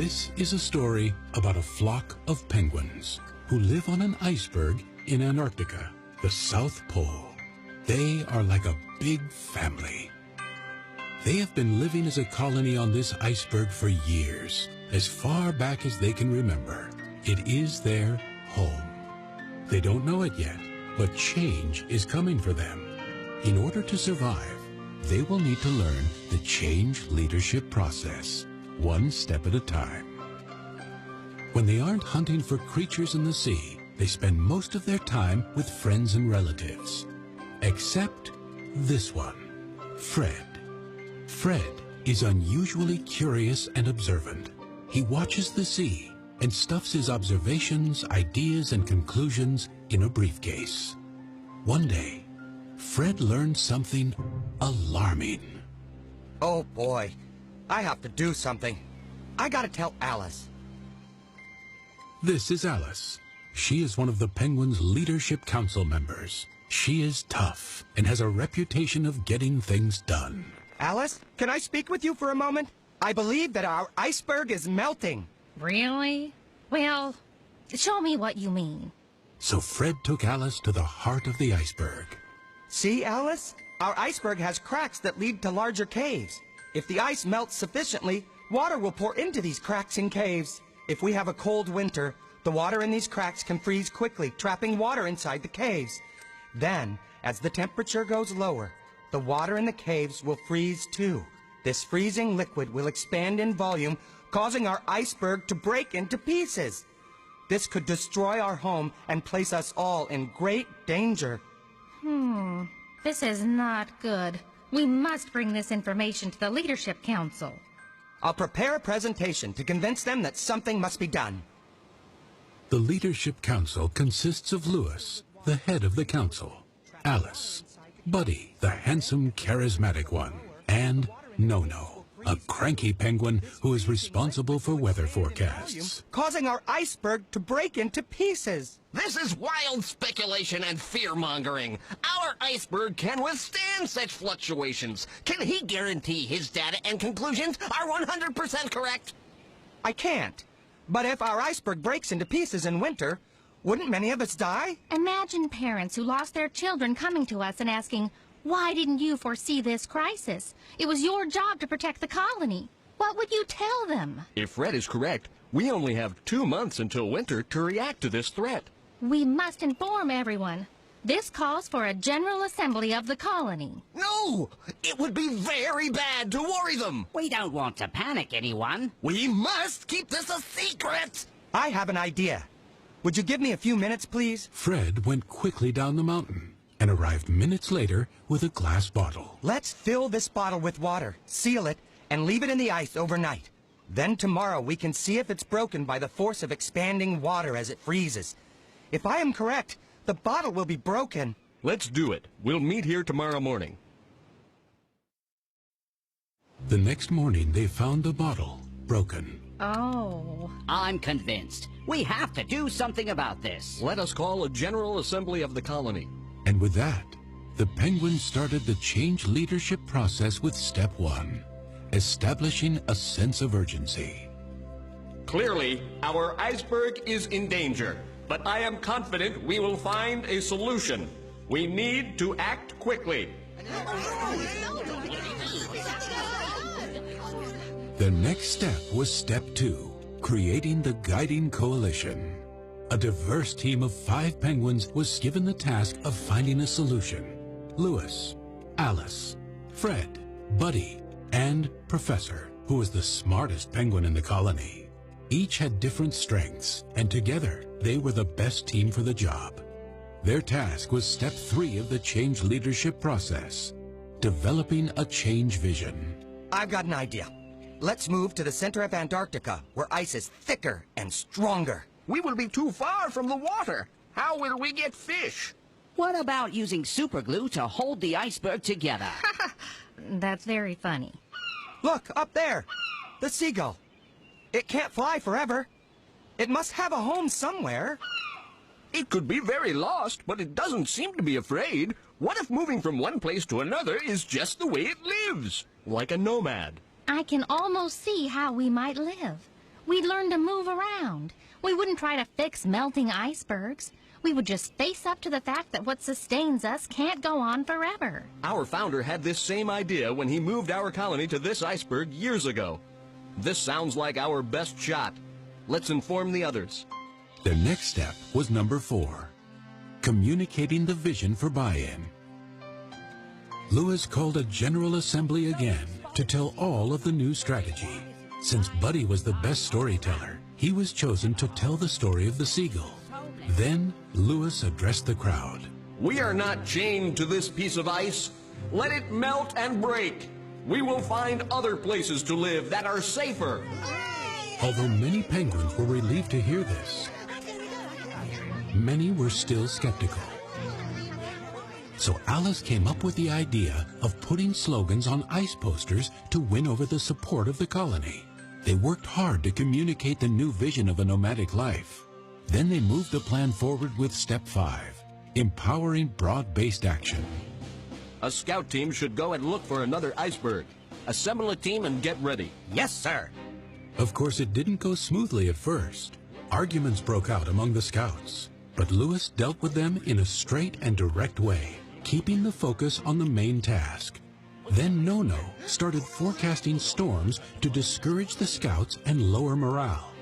This is a story about a flock of penguins who live on an iceberg in Antarctica, the South Pole. They are like a big family. They have been living as a colony on this iceberg for years, as far back as they can remember. It is their home. They don't know it yet, but change is coming for them. In order to survive, they will need to learn the change leadership process, one step at a time. When they aren't hunting for creatures in the sea, they spend most of their time with friends and relatives. Except this one, Fred. Fred is unusually curious and observant. He watches the sea and stuffs his observations, ideas, and conclusions in a briefcase. One day, Fred learned something alarming. Oh boy, I have to do something. I gotta tell Alice. This is Alice. She is one of the Penguins' Leadership Council members. She is tough and has a reputation of getting things done. Alice, can I speak with you for a moment? I believe that our iceberg is melting. Really? Well, show me what you mean. So Fred took Alice to the heart of the iceberg. See, Alice? Our iceberg has cracks that lead to larger caves. If the ice melts sufficiently, water will pour into these cracks and caves. If we have a cold winter, the water in these cracks can freeze quickly, trapping water inside the caves. Then, as the temperature goes lower, the water in the caves will freeze too. This freezing liquid will expand in volume, causing our iceberg to break into pieces. This could destroy our home and place us all in great danger. This is not good. We must bring this information to the Leadership Council. I'll prepare a presentation to convince them that something must be done. The Leadership Council consists of Louis, the head of the council, Alice, Buddy, the handsome, charismatic one, and Nono, a cranky penguin who is responsible for weather forecasts. Causing our iceberg to break into pieces. This is wild speculation and fear-mongering. Our iceberg can withstand such fluctuations. Can he guarantee his data and conclusions are 100% correct? I can't. But if our iceberg breaks into pieces in winter, wouldn't many of us die? Imagine parents who lost their children coming to us and asking, "Why didn't you foresee this crisis? It was your job to protect the colony." What would you tell them? If Fred is correct, we only have 2 months until winter to react to this threat. We must inform everyone. This calls for a general assembly of the colony. No! It would be very bad to worry them. We don't want to panic anyone. We must keep this a secret. I have an idea. Would you give me a few minutes, please? Fred went quickly down the mountain and arrived minutes later with a glass bottle. Let's fill this bottle with water, seal it, and leave it in the ice overnight. Then tomorrow we can see if it's broken by the force of expanding water as it freezes. If I am correct, the bottle will be broken. Let's do it. We'll meet here tomorrow morning. The next morning they found the bottle broken. Oh. I'm convinced. We have to do something about this. Let us call a general assembly of the colony. And with that, the Penguins started the change leadership process with step 1, establishing a sense of urgency. Clearly, our iceberg is in danger, but I am confident we will find a solution. We need to act quickly. The next step was step 2, creating the guiding coalition. A diverse team of 5 penguins was given the task of finding a solution. Louis, Alice, Fred, Buddy, and Professor, who was the smartest penguin in the colony. Each had different strengths, and together they were the best team for the job. Their task was step 3 of the change leadership process, developing a change vision. I've got an idea. Let's move to the center of Antarctica, where ice is thicker and stronger. We will be too far from the water. How will we get fish? What about using superglue to hold the iceberg together? That's very funny. Look, up there. The seagull. It can't fly forever. It must have a home somewhere. It could be very lost, but it doesn't seem to be afraid. What if moving from one place to another is just the way it lives? Like a nomad. I can almost see how we might live. We'd learn to move around. We wouldn't try to fix melting icebergs. We would just face up to the fact that what sustains us can't go on forever. Our founder had this same idea when he moved our colony to this iceberg years ago. This sounds like our best shot. Let's inform the others. Their next step was number 4, communicating the vision for buy-in. Lewis called a general assembly again to tell all of the new strategy. Since Buddy was the best storyteller, he was chosen to tell the story of the seagull. Then Lewis addressed the crowd. We are not chained to this piece of ice. Let it melt and break. We will find other places to live that are safer. Although many penguins were relieved to hear this, many were still skeptical. So Alice came up with the idea of putting slogans on ice posters to win over the support of the colony. They worked hard to communicate the new vision of a nomadic life. Then they moved the plan forward with step 5, empowering broad-based action. A scout team should go and look for another iceberg. Assemble a team and get ready. Yes, sir. Of course, it didn't go smoothly at first. Arguments broke out among the scouts, but Lewis dealt with them in a straight and direct way, keeping the focus on the main task. Then Nono started forecasting storms to discourage the scouts and lower morale.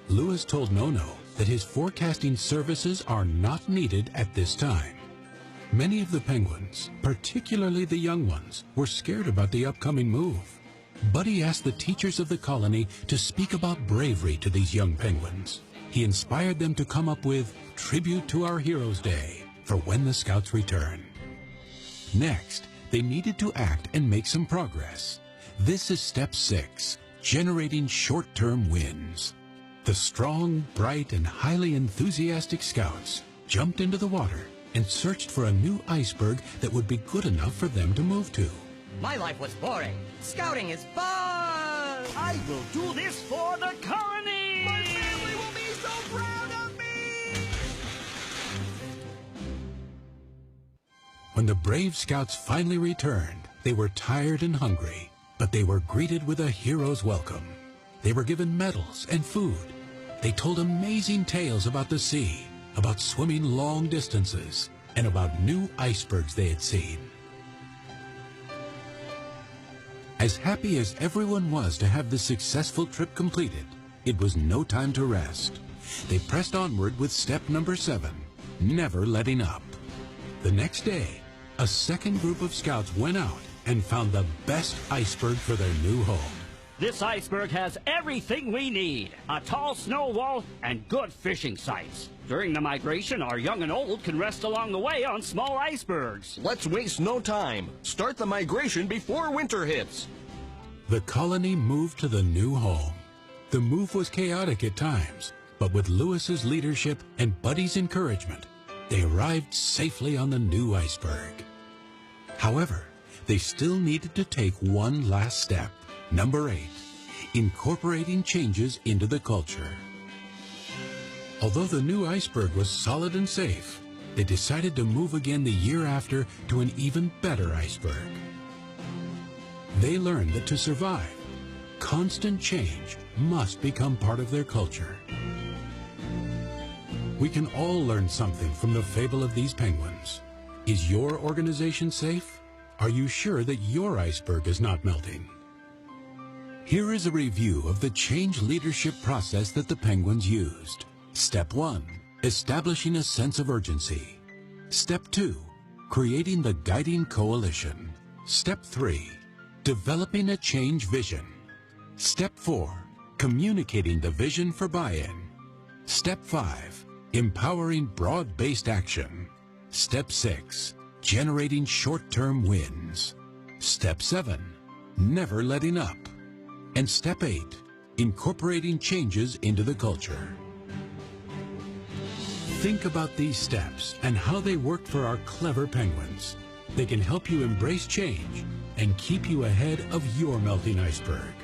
Lewis told Nono that his forecasting services are not needed at this time. Many of the penguins, particularly the young ones, were scared about the upcoming move. Buddy asked the teachers of the colony to speak about bravery to these young penguins. He inspired them to come up with Tribute to Our Heroes Day for when the scouts returned. Next, they needed to act and make some progress. This is step 6, generating short-term wins. The strong, bright, and highly enthusiastic scouts jumped into the water and searched for a new iceberg that would be good enough for them to move to. My life was boring. Scouting is fun! I will do this for the colony! My family will be so proud of me! When the brave scouts finally returned, they were tired and hungry, but they were greeted with a hero's welcome. They were given medals and food. They told amazing tales about the sea, about swimming long distances, and about new icebergs they had seen. As happy as everyone was to have the successful trip completed, it was no time to rest. They pressed onward with step number 7, never letting up. The next day, a second group of scouts went out and found the best iceberg for their new home. This iceberg has everything we need. A tall snow wall and good fishing sites. During the migration, our young and old can rest along the way on small icebergs. Let's waste no time. Start the migration before winter hits. The colony moved to the new home. The move was chaotic at times, but with Lewis's leadership and Buddy's encouragement, they arrived safely on the new iceberg. However, they still needed to take one last step. Number 8, incorporating changes into the culture. Although the new iceberg was solid and safe, they decided to move again the year after to an even better iceberg. They learned that to survive, constant change must become part of their culture. We can all learn something from the fable of these penguins. Is your organization safe? Are you sure that your iceberg is not melting? Here is a review of the change leadership process that the penguins used. Step 1, establishing a sense of urgency. Step 2, creating the guiding coalition. Step 3, developing a change vision. Step 4, communicating the vision for buy-in. Step 5, empowering broad-based action. Step 6, generating short-term wins. Step 7, never letting up. And Step 8, incorporating changes into the culture. Think about these steps and how they work for our clever penguins. They can help you embrace change and keep you ahead of your melting iceberg.